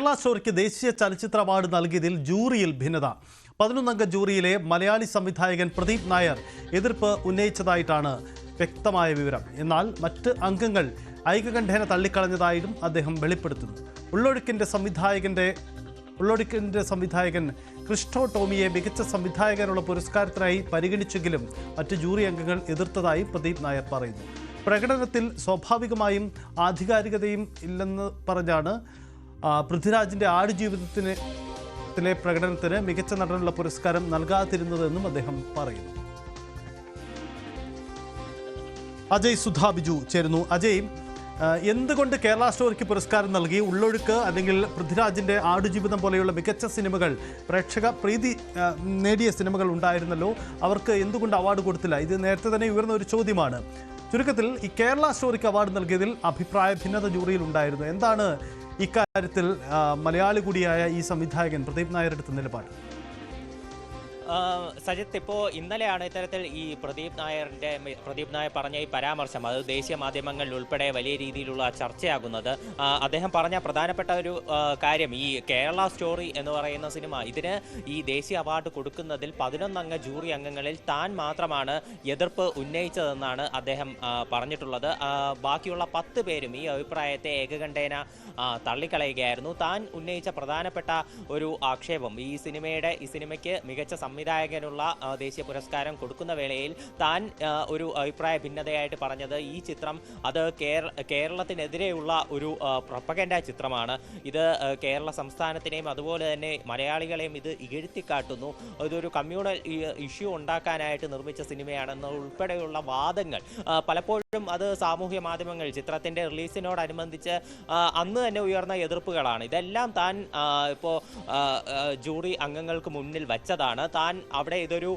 കേരള സ്റ്റോറിക്ക് ദേശീയ ചലച്ചിത്ര അവാർഡ് നൽകിയതിൽ ജൂറിയിൽ ഭിന്നത. 11 ജൂറിയിലെ മലയാളി സംവിധായകൻ പ്രദീപ് നായർ എതിർപ്പ് ഉന്നയിച്ചതായിട്ടാണ് വ്യക്തമായ വിവരം. എന്നാൽ മറ്റ് അംഗങ്ങൾ ഐകകണ്ഠേന തള്ളിക്കളഞ്ഞതായും അദ്ദേഹം വെളിപ്പെടുത്തുന്നു. ഉള്ളൊഴുക്കിൻ്റെ സംവിധായകൻ ക്രിസ്റ്റോ ടോമിയെ മികച്ച സംവിധായകനുള്ള പുരസ്കാരത്തിനായി പരിഗണിച്ചെങ്കിലും മറ്റ് ജൂറി അംഗങ്ങൾ എതിർത്തതായി പ്രദീപ് നായർ പറയുന്നു. പ്രകടനത്തിൽ സ്വാഭാവികമായും ആധികാരികതയും ഇല്ലെന്ന് പറഞ്ഞാണ് പൃഥ്വിരാജിൻ്റെ ആടുജീവിതത്തിലെ പ്രകടനത്തിന് മികച്ച നടനുള്ള പുരസ്കാരം നൽകാതിരുന്നതെന്നും അദ്ദേഹം പറയുന്നു. അജയ് സുധാ ബിജു ചേരുന്നു. അജയ്, എന്തുകൊണ്ട് കേരള സ്റ്റോറിക്ക് പുരസ്കാരം നൽകി? ഉള്ളൊഴുക്ക് അല്ലെങ്കിൽ പൃഥ്വിരാജിൻ്റെ ആടുജീവിതം പോലെയുള്ള മികച്ച സിനിമകൾ, പ്രേക്ഷക പ്രീതി നേടിയ സിനിമകൾ ഉണ്ടായിരുന്നല്ലോ, അവർക്ക് എന്തുകൊണ്ട് അവാർഡ് കൊടുത്തില്ല? ഇത് നേരത്തെ തന്നെ ഉയർന്ന ഒരു ചോദ്യമാണ്. ചുരുക്കത്തിൽ ഈ കേരള സ്റ്റോറിക്ക് അവാർഡ് നൽകിയതിൽ അഭിപ്രായ ഭിന്നത ജൂറിയിൽ ഉണ്ടായിരുന്നു. എന്താണ് ഇക്കാര്യത്തിൽ മലയാളി കൂടിയായ ഈ സംവിധായകൻ പ്രദീപ് നായർ എടുത്ത നിലപാട്? സജിത്ത്, ഇപ്പോൾ ഇന്നലെയാണ് ഇത്തരത്തിൽ ഈ പ്രദീപ് നായർ പറഞ്ഞ ഈ പരാമർശം അത് ദേശീയ മാധ്യമങ്ങളിൽ ഉൾപ്പെടെ വലിയ രീതിയിലുള്ള ചർച്ചയാകുന്നത്. അദ്ദേഹം പറഞ്ഞ പ്രധാനപ്പെട്ട ഒരു കാര്യം, ഈ കേരള സ്റ്റോറി എന്ന് പറയുന്ന സിനിമ ഇതിന് ഈ ദേശീയ അവാർഡ് കൊടുക്കുന്നതിൽ 11 അംഗ ജൂറി അംഗങ്ങളിൽ താൻ മാത്രമാണ് എതിർപ്പ് ഉന്നയിച്ചതെന്നാണ് അദ്ദേഹം പറഞ്ഞിട്ടുള്ളത്. ബാക്കിയുള്ള 10 പേരും ഈ അഭിപ്രായത്തെ ഏകകണ്ഠേന തള്ളിക്കളയുകയായിരുന്നു. താൻ ഉന്നയിച്ച പ്രധാനപ്പെട്ട ഒരു ആക്ഷേപം, ഈ സിനിമയ്ക്ക് മികച്ച സംവിധായകനുള്ള ദേശീയ പുരസ്കാരം കൊടുക്കുന്ന വേളയിൽ താൻ ഒരു അഭിപ്രായ ഭിന്നതയായിട്ട് പറഞ്ഞത് ഈ ചിത്രം അത് കേരളത്തിനെതിരെയുള്ള ഒരു പ്രൊപ്പഗൻഡ ചിത്രമാണ്. ഇത് കേരള സംസ്ഥാനത്തിനെയും അതുപോലെ തന്നെ മലയാളികളെയും ഇത് ഇകഴ്ത്തിക്കാട്ടുന്നു. ഇതൊരു കമ്മ്യൂണൽ ഇഷ്യൂ ഉണ്ടാക്കാനായിട്ട് നിർമ്മിച്ച സിനിമയാണെന്ന് ഉൾപ്പെടെയുള്ള വാദങ്ങൾ പലപ്പോഴും അത് സാമൂഹ്യ മാധ്യമങ്ങൾ ചിത്രത്തിൻ്റെ റിലീസിനോടനുബന്ധിച്ച് അന്ന് തന്നെ ഉയർന്ന എതിർപ്പുകളാണ്. ഇതെല്ലാം താൻ ഇപ്പോൾ ജൂറി അംഗങ്ങൾക്ക് മുന്നിൽ വച്ചതാണ്. താൻ അവിടെ ഇതൊരു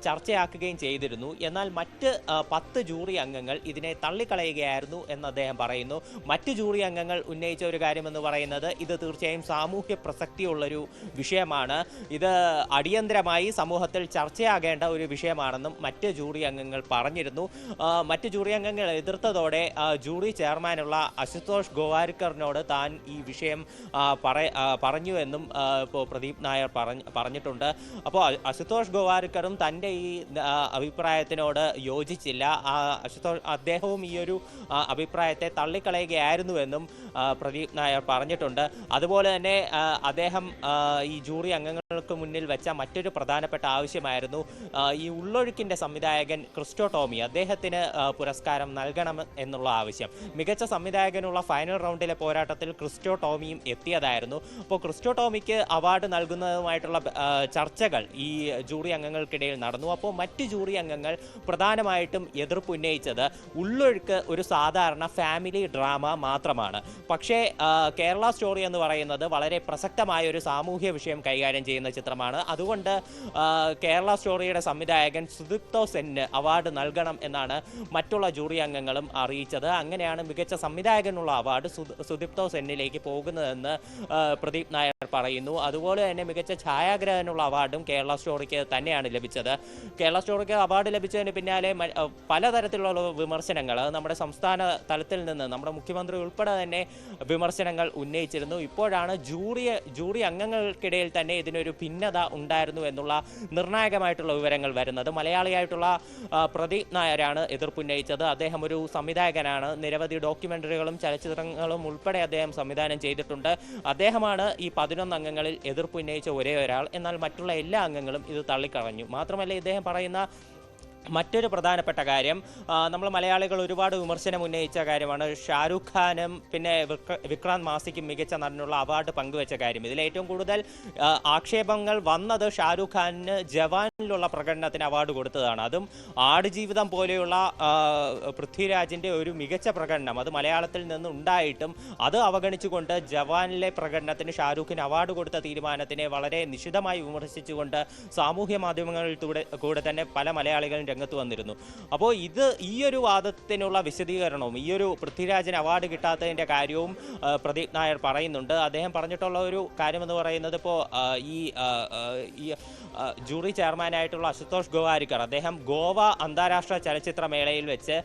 ചർച്ചയാക്കുകയും ചെയ്തിരുന്നു. എന്നാൽ മറ്റ് 10 ജൂറി അംഗങ്ങൾ ഇതിനെ തള്ളിക്കളയുകയായിരുന്നു എന്ന് അദ്ദേഹം പറയുന്നു. മറ്റ് ജൂറി അംഗങ്ങൾ ഉന്നയിച്ച ഒരു കാര്യമെന്ന് പറയുന്നത് ഇത് തീർച്ചയായും സാമൂഹ്യ പ്രസക്തിയുള്ളൊരു വിഷയമാണ്, ഇത് അടിയന്തരമായി സമൂഹത്തിൽ ചർച്ചയാകേണ്ട ഒരു വിഷയമാണെന്നും മറ്റ് ജൂറി അംഗങ്ങൾ പറഞ്ഞിരുന്നു. മറ്റ് ജൂറി അംഗങ്ങൾ എതിർത്തതോടെ ജൂറി ചെയർമാനുള്ള അശുതോഷ് ഗോവാരിക്കറിനോട് താൻ ഈ വിഷയം പറഞ്ഞു എന്നും ഇപ്പോൾ പ്രദീപ് നായർ പറഞ്ഞിട്ടുണ്ട്. അപ്പോൾ അശുതോഷ് ഗോവാരിക്കറും തൻ്റെ ഈ അഭിപ്രായത്തിനോട് യോജിച്ചില്ല. അദ്ദേഹവും ഈ ഒരു അഭിപ്രായത്തെ തള്ളിക്കളയുകയായിരുന്നുവെന്നും പ്രദീപ് നായർ പറഞ്ഞിട്ടുണ്ട്. അതുപോലെ തന്നെ അദ്ദേഹം ഈ ജൂറി അംഗങ്ങൾക്ക് മുന്നിൽ വെച്ച മറ്റൊരു പ്രധാനപ്പെട്ട ആവശ്യമായിരുന്നു ഈ ഉള്ളൊഴുക്കിൻ്റെ സംവിധായകൻ ക്രിസ്റ്റോ ടോമി അദ്ദേഹത്തിന് പുരസ്കാരം നൽകണം എന്നുള്ള ആവശ്യം. മികച്ച സംവിധായകനുള്ള ഫൈനൽ റൗണ്ടിലെ പോരാട്ടത്തിൽ ക്രിസ്റ്റോ ടോമിയും എത്തിയതായിരുന്നു. അപ്പോൾ ക്രിസ്റ്റോ ടോമിക്ക് അവാർഡ് നൽകുന്നതുമായിട്ടുള്ള ചർച്ചകൾ ഈ ജൂറി അംഗങ്ങൾക്കിടയിൽ നടന്നു. അപ്പോൾ മറ്റ് ജൂറി അംഗങ്ങൾ പ്രധാനമായിട്ടും എതിർപ്പ് ഉന്നയിച്ചത് ഉള്ളൊഴുക്ക് ഒരു സാധാരണ ഫാമിലി ഡ്രാമ മാത്രമാണ്. പക്ഷേ കേരള സ്റ്റോറി എന്ന് പറയുന്നത് വളരെ പ്രസക്തമായ ഒരു സാമൂഹ്യ വിഷയം കൈകാര്യം ചെയ്യുന്ന ചിത്രമാണ്. അതുകൊണ്ട് കേരള സ്റ്റോറിയുടെ സംവിധായകൻ സുദീപ്തോ സെന്നിന് അവാർഡ് നൽകണം എന്നാണ് മറ്റുള്ള ജൂറി അംഗങ്ങളും അറിയിച്ചത്. അങ്ങനെയാണ് മികച്ച സംവിധായകനുള്ള അവാർഡ് സുദീപ്തോ സെന്നിലേക്ക് പോകുന്നതെന്ന് പ്രദീപ് നായർ പറയുന്നു. അതുപോലെ തന്നെ മികച്ച ഛായാഗ്രഹനുള്ള അവാർഡും കേരള സ്റ്റോറിക്ക് തന്നെയാണ് ലഭിച്ചത്. കേരള സ്റ്റോറിക്ക് അവാർഡ് ലഭിച്ചതിന് പിന്നാലെ പലതരത്തിലുള്ള വിമർശനങ്ങൾ നമ്മുടെ സംസ്ഥാന തലത്തിൽ നിന്ന് നമ്മുടെ മുഖ്യമന്ത്രി ഉൾപ്പെടെ തന്നെ വിമർശനങ്ങൾ ഉന്നയിച്ചിരുന്നു. ഇപ്പോഴാണ് ജൂറി അംഗങ്ങൾക്കിടയിൽ തന്നെ ഇതിനൊരു ഭിന്നത ഉണ്ടായിരുന്നു എന്നുള്ള നിർണായകമായിട്ടുള്ള വിവരങ്ങൾ വരുന്നത്. മലയാളിയായിട്ടുള്ള പ്രദീപ് നായരാണ് എതിർപ്പുന്നയിച്ചത്. അദ്ദേഹം ഒരു സംവിധായകനാണ്. നിരവധി ഡോക്യുമെൻ്ററികളും ചലച്ചിത്രങ്ങളും ഉൾപ്പെടെ അദ്ദേഹം സംവിധാനം ചെയ്തിട്ടുണ്ട്. അദ്ദേഹമാണ് ഈ 11 അംഗങ്ങളിൽ എതിർപ്പുന്നയിച്ച ഒരേ ഒരാൾ. എന്നാൽ മറ്റുള്ള എല്ലാ അംഗങ്ങളും ഇത് തള്ളിക്കളഞ്ഞു. മാത്രമല്ല, ഇദ്ദേഹം പറയുന്ന മറ്റൊരു പ്രധാനപ്പെട്ട കാര്യം, നമ്മൾ മലയാളികൾ ഒരുപാട് വിമർശനം ഉന്നയിച്ച കാര്യമാണ് ഷാരൂഖ് ഖാനും പിന്നെ വിക്രാന്ത് മാസിക്കും മികച്ച നടനുള്ള അവാർഡ് പങ്കുവെച്ച കാര്യം. ഇതിൽ ഏറ്റവും കൂടുതൽ ആക്ഷേപങ്ങൾ വന്നത് ഷാരൂഖ് ഖാനിന് ജവാനിലുള്ള പ്രകടനത്തിന് അവാർഡ് കൊടുത്തതാണ്. അതും ആടുജീവിതം പോലെയുള്ള പൃഥ്വിരാജിൻ്റെ ഒരു മികച്ച പ്രകടനം അത് മലയാളത്തിൽ നിന്ന് ഉണ്ടായിട്ടും അത് അവഗണിച്ചുകൊണ്ട് ജവാനിലെ പ്രകടനത്തിന് ഷാരൂഖിന് അവാർഡ് കൊടുത്ത തീരുമാനത്തിനെ വളരെ നിശിതമായി വിമർശിച്ചുകൊണ്ട് സാമൂഹ്യ മാധ്യമങ്ങളിൽ കൂടെ തന്നെ പല മലയാളികളും രംഗത്ത് വന്നിരുന്നു. അപ്പോൾ ഈ ഒരു വാദത്തിനുള്ള വിശദീകരണവും ഈ ഒരു പൃഥ്വിരാജിന് അവാർഡ് കിട്ടാത്തതിൻ്റെ കാര്യവും പ്രദീപ് നായർ പറയുന്നുണ്ട്. അദ്ദേഹം പറഞ്ഞിട്ടുള്ള ഒരു കാര്യമെന്ന് പറയുന്നത്, ഇപ്പോൾ ഈ ജൂറി ചെയർമാൻ സംവിധായകനായിട്ടുള്ള അശുതോഷ് ഗോവാരിക്കർ അദ്ദേഹം ഗോവ അന്താരാഷ്ട്ര ചലച്ചിത്രമേളയിൽ വെച്ച്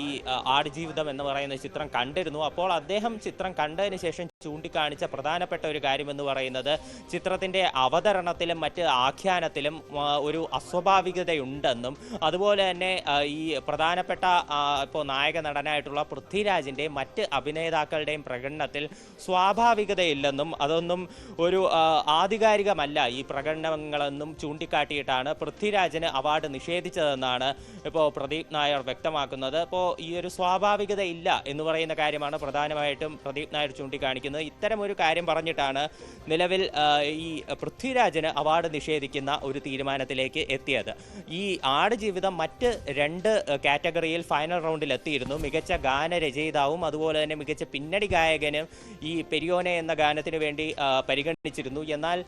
ഈ ആടുജീവിതം എന്ന് പറയുന്ന ചിത്രം കണ്ടിരുന്നു. അപ്പോൾ അദ്ദേഹം ചിത്രം കണ്ടതിന് ശേഷം ചൂണ്ടിക്കാണിച്ച പ്രധാനപ്പെട്ട ഒരു കാര്യമെന്ന് പറയുന്നത് ചിത്രത്തിൻ്റെ അവതരണത്തിലും മറ്റ് ആഖ്യാനത്തിലും ഒരു അസ്വാഭാവികതയുണ്ടെന്നും അതുപോലെ തന്നെ ഈ പ്രധാനപ്പെട്ട ഇപ്പോൾ നായക നടനായിട്ടുള്ള പൃഥ്വിരാജിൻ്റെ മറ്റ് അഭിനേതാക്കളുടെയും പ്രകടനത്തിൽ സ്വാഭാവികതയില്ലെന്നും അതൊന്നും ഒരു ആധികാരികമല്ല ഈ പ്രകടനങ്ങളെന്നും ചൂണ്ടിക്കാട്ടിയിട്ടാണ് പൃഥ്വിരാജിന് അവാർഡ് നിഷേധിച്ചതെന്നാണ് ഇപ്പോൾ പ്രദീപ് നായർ വ്യക്തമാക്കുന്നത്. അപ്പോൾ ഈ ഒരു സ്വാഭാവികത ഇല്ല എന്ന് പറയുന്ന കാര്യമാണ് പ്രധാനമായിട്ടും പ്രദീപ് നായർ ചൂണ്ടിക്കാണിക്കുന്നത്. ഇത്തരം ഒരു കാര്യം പറഞ്ഞിട്ടാണ് നിലവിൽ ഈ പൃഥ്വിരാജിന് അവാർഡ് നിഷേധിക്കുന്ന ഒരു തീരുമാനത്തിലേക്ക് എത്തിയത്. ഈ ആടുജീവിതം മറ്റ് 2 കാറ്റഗറിയിൽ ഫൈനൽ റൗണ്ടിൽ എത്തിയിരുന്നു. മികച്ച ഗാനരചയിതാവും അതുപോലെ തന്നെ മികച്ച പിന്നണി ഗായകനും ഈ പെരിയോനെ എന്ന ഗാനത്തിന് വേണ്ടി പരിഗണിച്ചിരുന്നു. എന്നാൽ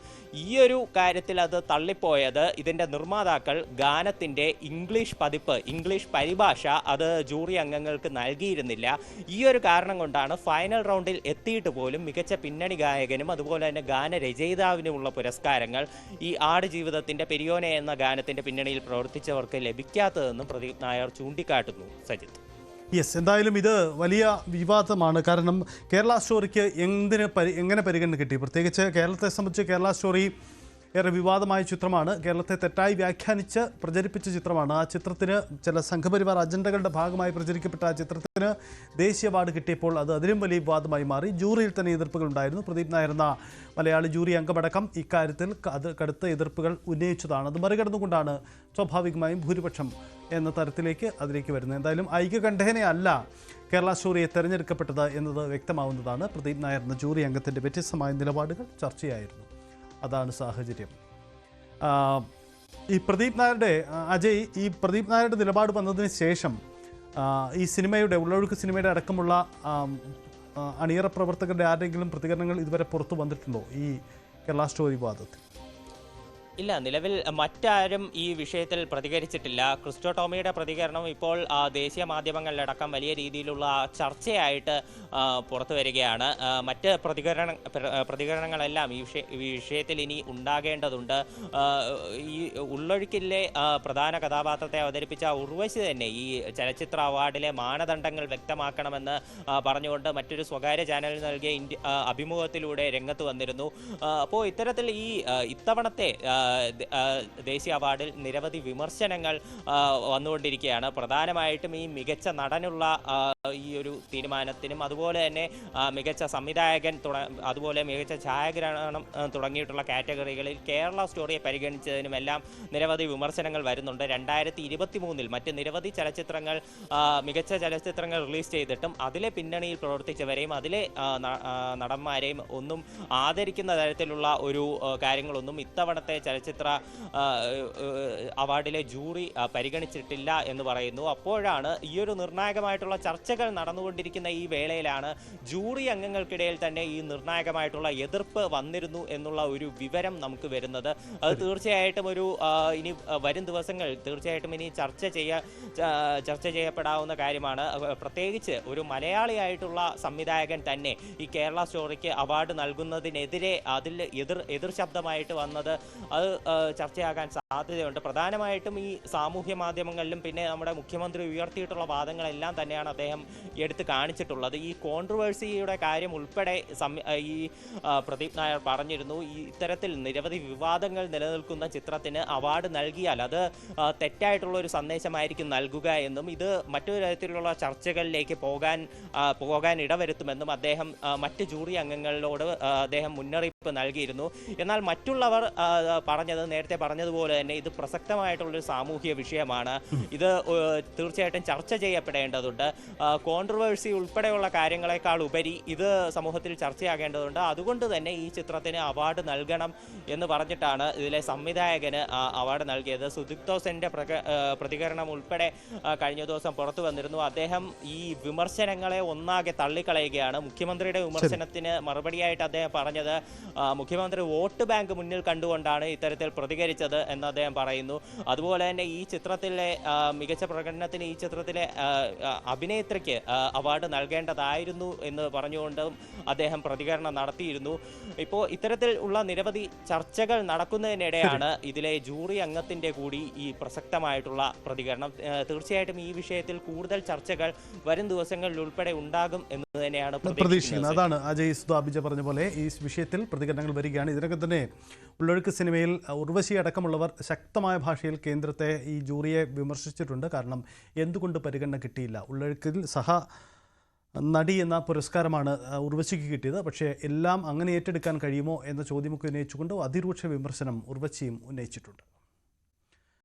ഈ ഒരു കാര്യത്തിൽ അത് തള്ളിപ്പോയത് ഇതിൻ്റെ നിർമ്മാതാക്കൾ ഗാനത്തിൻ്റെ ഇംഗ്ലീഷ് പതിപ്പ്, ഇംഗ്ലീഷ് പരിഭാഷ അത് ജൂറി അംഗങ്ങൾക്ക് നൽകിയിരുന്നില്ല. ഈ ഒരു കാരണം കൊണ്ടാണ് ഫൈനൽ റൗണ്ടിൽ എത്തിയിട്ട് പോലും മികച്ച പിന്നണി ഗായകനും അതുപോലെ തന്നെ ഗാനരചയിതാവിനുമുള്ള പുരസ്കാരങ്ങൾ ഈ ആടുജീവിതത്തിൻ്റെ പെരിയോനെ എന്ന ഗാനത്തിൻ്റെ പിന്നണിയിൽ പ്രവർത്തിച്ചവർക്ക് ലഭിക്കാത്തതെന്നും പ്രദീപ് നായർ ചൂണ്ടിക്കാട്ടുന്നു. സജിത്ത്. യെസ്, എന്തായാലും ഇത് വലിയ വിവാദമാണ്. കാരണം കേരള സ്റ്റോറിക്ക് എങ്ങനെ പരിഗണന കിട്ടി? പ്രത്യേകിച്ച് കേരളത്തെ സംബന്ധിച്ച് കേരള സ്റ്റോറി ഏറെ വിവാദമായ ചിത്രമാണ്. കേരളത്തെ തെറ്റായി വ്യാഖ്യാനിച്ച് പ്രചരിപ്പിച്ച ചിത്രമാണ്. ആ ചിത്രത്തിന് ചില സംഘപരിവാർ അജണ്ടകളുടെ ഭാഗമായി പ്രചരിക്കപ്പെട്ട ആ ചിത്രത്തിന് ദേശീയ അവാർഡ് കിട്ടിയപ്പോൾ അത് അതിലും വലിയ വിവാദമായി മാറി. ജൂറിയിൽ തന്നെ എതിർപ്പുകൾ ഉണ്ടായിരുന്നു. പ്രദീപ് നായർ എന്ന മലയാളി ജൂറി അംഗമടക്കം ഇക്കാര്യത്തിൽ കടുത്ത എതിർപ്പുകൾ ഉന്നയിച്ചതാണ്. അത് മറികടന്നുകൊണ്ടാണ് സ്വാഭാവികമായും ഭൂരിപക്ഷം എന്ന തരത്തിലേക്ക് അതിലേക്ക് വരുന്നത്. എന്തായാലും ഐക്യകണ്ഠേനയല്ല കേരള സ്റ്റോറിയെ തിരഞ്ഞെടുക്കപ്പെട്ടത് എന്നത് വ്യക്തമാവുന്നതാണ്. പ്രദീപ് നായർ എന്ന ജൂറി അംഗത്തിൻ്റെ വ്യത്യസ്തമായ നിലപാടുകൾ ചർച്ചയായിരുന്നു. അതാണ് സാഹചര്യം. ഈ പ്രദീപ് നായരുടെ ഈ പ്രദീപ് നായരുടെ നിലപാട് വന്നതിന് ശേഷം ഈ സിനിമയുടെ ഉള്ളൊഴുക്ക് സിനിമയുടെ അടക്കമുള്ള അണിയറ പ്രവർത്തകരുടെ ആരെങ്കിലും പ്രതികരണങ്ങൾ ഇതുവരെ പുറത്തു വന്നിട്ടുണ്ടോ ഈ കേരള സ്റ്റോറി വിവാദത്തിൽ? ഇല്ല, നിലവിൽ മറ്റാരും ഈ വിഷയത്തിൽ പ്രതികരിച്ചിട്ടില്ല. ക്രിസ്റ്റോ ടോമിയുടെ പ്രതികരണം ഇപ്പോൾ ദേശീയ മാധ്യമങ്ങളിലടക്കം വലിയ രീതിയിലുള്ള ചർച്ചയായിട്ട് പുറത്തു വരികയാണ്. മറ്റ് പ്രതികരണങ്ങളെല്ലാം ഈ വിഷയത്തിൽ ഇനി ഉണ്ടാകേണ്ടതുണ്ട്. ഈ ഉള്ളൊഴുക്കിലെ പ്രധാന കഥാപാത്രത്തെ അവതരിപ്പിച്ച ഉർവശി തന്നെ ഈ ചലച്ചിത്ര അവാർഡിലെ മാനദണ്ഡങ്ങൾ വ്യക്തമാക്കണമെന്ന് പറഞ്ഞുകൊണ്ട് മറ്റൊരു സ്വകാര്യ ചാനലിൽ നൽകിയ അഭിമുഖത്തിലൂടെ രംഗത്ത് വന്നിരുന്നു. അപ്പോൾ ഇത്തരത്തിൽ ഇത്തവണത്തെ ദേശീയ അവാർഡിൽ നിരവധി വിമർശനങ്ങൾ വന്നുകൊണ്ടിരിക്കുകയാണ്. പ്രധാനമായിട്ടും ഈ മികച്ച നടനുള്ള ഈ ഒരു തീരുമാനത്തിനും അതുപോലെ തന്നെ മികച്ച സംവിധായകൻ അതുപോലെ മികച്ച ഛായാഗ്രഹണം തുടങ്ങിയിട്ടുള്ള കാറ്റഗറികളിൽ കേരള സ്റ്റോറിയെ പരിഗണിച്ചതിനുമെല്ലാം നിരവധി വിമർശനങ്ങൾ വരുന്നുണ്ട്. 2023 മറ്റ് നിരവധി ചലച്ചിത്രങ്ങൾ മികച്ച ചലച്ചിത്രങ്ങൾ റിലീസ് ചെയ്തിട്ടും അതിലെ പിന്നണിയിൽ പ്രവർത്തിച്ചവരെയും അതിലെ നടന്മാരെയും ഒന്നും ആദരിക്കുന്ന തരത്തിലുള്ള ഒരു കാര്യങ്ങളൊന്നും ഇത്തവണത്തെ ചലച്ചിത്ര അവാർഡിലെ ജൂറി പരിഗണിച്ചിട്ടില്ല എന്ന് പറയുന്നു. അപ്പോഴാണ് ഈ ഒരു നിർണായകമായിട്ടുള്ള ചർച്ചകൾ നടന്നുകൊണ്ടിരിക്കുന്ന ഈ വേളയിലാണ് ജൂറി അംഗങ്ങൾക്കിടയിൽ തന്നെ ഈ നിർണായകമായിട്ടുള്ള എതിർപ്പ് വന്നിരുന്നു എന്നുള്ള ഒരു വിവരം നമുക്ക് വരുന്നത്. അത് തീർച്ചയായിട്ടും ഒരു ഇനി വരും ദിവസങ്ങൾ തീർച്ചയായിട്ടും ഇനി ചർച്ച ചെയ്യപ്പെടാവുന്ന കാര്യമാണ്. പ്രത്യേകിച്ച് ഒരു മലയാളിയായിട്ടുള്ള സംവിധായകൻ തന്നെ ഈ കേരള സ്റ്റോറിക്ക് അവാർഡ് നൽകുന്നതിനെതിരെ അതിൽ എതിർ ശബ്ദമായിട്ട് വന്നത് അത് ചർച്ചയാകാൻ സാധ്യതയുണ്ട്. പ്രധാനമായിട്ടും ഈ സാമൂഹ്യ മാധ്യമങ്ങളിലും പിന്നെ നമ്മുടെ മുഖ്യമന്ത്രി ഉയർത്തിയിട്ടുള്ള വാദങ്ങളെല്ലാം തന്നെയാണ് അദ്ദേഹം എടുത്ത് കാണിച്ചിട്ടുള്ളത്. ഈ കോൺട്രവേഴ്സിയുടെ കാര്യം ഉൾപ്പെടെ ഈ പ്രദീപ് നായർ പറഞ്ഞിരുന്നു. ഈ ഇത്തരത്തിൽ നിരവധി വിവാദങ്ങൾ നിലനിൽക്കുന്ന ചിത്രത്തിന് അവാർഡ് നൽകിയാൽ അത് തെറ്റായിട്ടുള്ള ഒരു സന്ദേശമായിരിക്കും നൽകുക എന്നും ഇത് മറ്റൊരു തരത്തിലുള്ള ചർച്ചകളിലേക്ക് പോകാൻ ഇടവരുത്തുമെന്നും അദ്ദേഹം മറ്റ് ജൂറി അംഗങ്ങളോട് അദ്ദേഹം മുന്നറിയിപ്പ് നൽകിയിരുന്നു. എന്നാൽ മറ്റുള്ളവർ നേരത്തെ പറഞ്ഞതുപോലെ തന്നെ ഇത് പ്രസക്തമായിട്ടുള്ളൊരു സാമൂഹ്യ വിഷയമാണ്. ഇത് തീർച്ചയായിട്ടും ചർച്ച ചെയ്യപ്പെടേണ്ടതുണ്ട്. കോൺട്രവേഴ്സി ഉൾപ്പെടെയുള്ള കാര്യങ്ങളെക്കാൾ ഉപരി ഇത് സമൂഹത്തിൽ ചർച്ചയാകേണ്ടതുണ്ട്. അതുകൊണ്ട് തന്നെ ഈ ചിത്രത്തിന് അവാർഡ് നൽകണം എന്ന് പറഞ്ഞിട്ടാണ് ഇതിലെ സംവിധായകന് അവാർഡ് നൽകിയത്. സുദിക്തോസിന്റെ പ്രതികരണം ഉൾപ്പെടെ കഴിഞ്ഞ ദിവസം പുറത്തു വന്നിരുന്നു. അദ്ദേഹം ഈ വിമർശനങ്ങളെ ഒന്നാകെ തള്ളിക്കളയുകയാണ്. മുഖ്യമന്ത്രിയുടെ വിമർശനത്തിന് മറുപടിയായിട്ട് അദ്ദേഹം പറഞ്ഞത് മുഖ്യമന്ത്രി വോട്ട് ബാങ്ക് മുന്നിൽ കണ്ടുകൊണ്ടാണ് ഇത്തരത്തിൽ പ്രതികരിച്ചത് എന്ന അദ്ദേഹം പറയുന്നു. അതുപോലെ തന്നെ ഈ ചിത്രത്തിലെ മികച്ച പ്രകടനത്തിന് ഈ ചിത്രത്തിലെ അഭിനേത്രിക്ക് അവാർഡ് നൽകേണ്ടതായിരുന്നു എന്ന് പറഞ്ഞുകൊണ്ടും അദ്ദേഹം പ്രതികരണം നടത്തിയിരുന്നു. ഇപ്പോൾ ഇത്തരത്തിൽ ഉള്ള നിരവധി ചർച്ചകൾ നടക്കുന്നതിനിടെയാണ് ഇതിലെ ജൂറി അംഗത്തിൻ്റെ കൂടി ഈ പ്രസക്തമായിട്ടുള്ള പ്രതികരണം. തീർച്ചയായിട്ടും ഈ വിഷയത്തിൽ കൂടുതൽ ചർച്ചകൾ വരും ദിവസങ്ങളിൽ ഉൾപ്പെടെ ഉണ്ടാകും എന്ന് തന്നെയാണ് പ്രതീക്ഷിക്കുന്നത്. അതാണ് അജയ് സുധാബിജ പറഞ്ഞ പോലെ ഈ വിഷയത്തിൽ പ്രതികരണങ്ങൾ വരികയാണ്. ഇതിനൊക്കെ തന്നെ ഉള്ളൊഴുക്ക് സിനിമയിൽ ഉർവശി അടക്കമുള്ളവർ ശക്തമായ ഭാഷയിൽ കേന്ദ്രത്തെ ഈ ജൂറിയെ വിമർശിച്ചിട്ടുണ്ട്. കാരണം എന്തുകൊണ്ട് പരിഗണന കിട്ടിയില്ല? ഉള്ളൊഴുക്കിൽ നടി എന്ന പുരസ്കാരമാണ് ഉർവശിക്ക് കിട്ടിയത്. പക്ഷേ എല്ലാം അങ്ങനെ ഏറ്റെടുക്കാൻ കഴിയുമോ എന്ന ചോദ്യമൊക്കെ ഉന്നയിച്ചുകൊണ്ട് അതിരൂക്ഷ വിമർശനം ഉർവശിയും ഉന്നയിച്ചിട്ടുണ്ട്.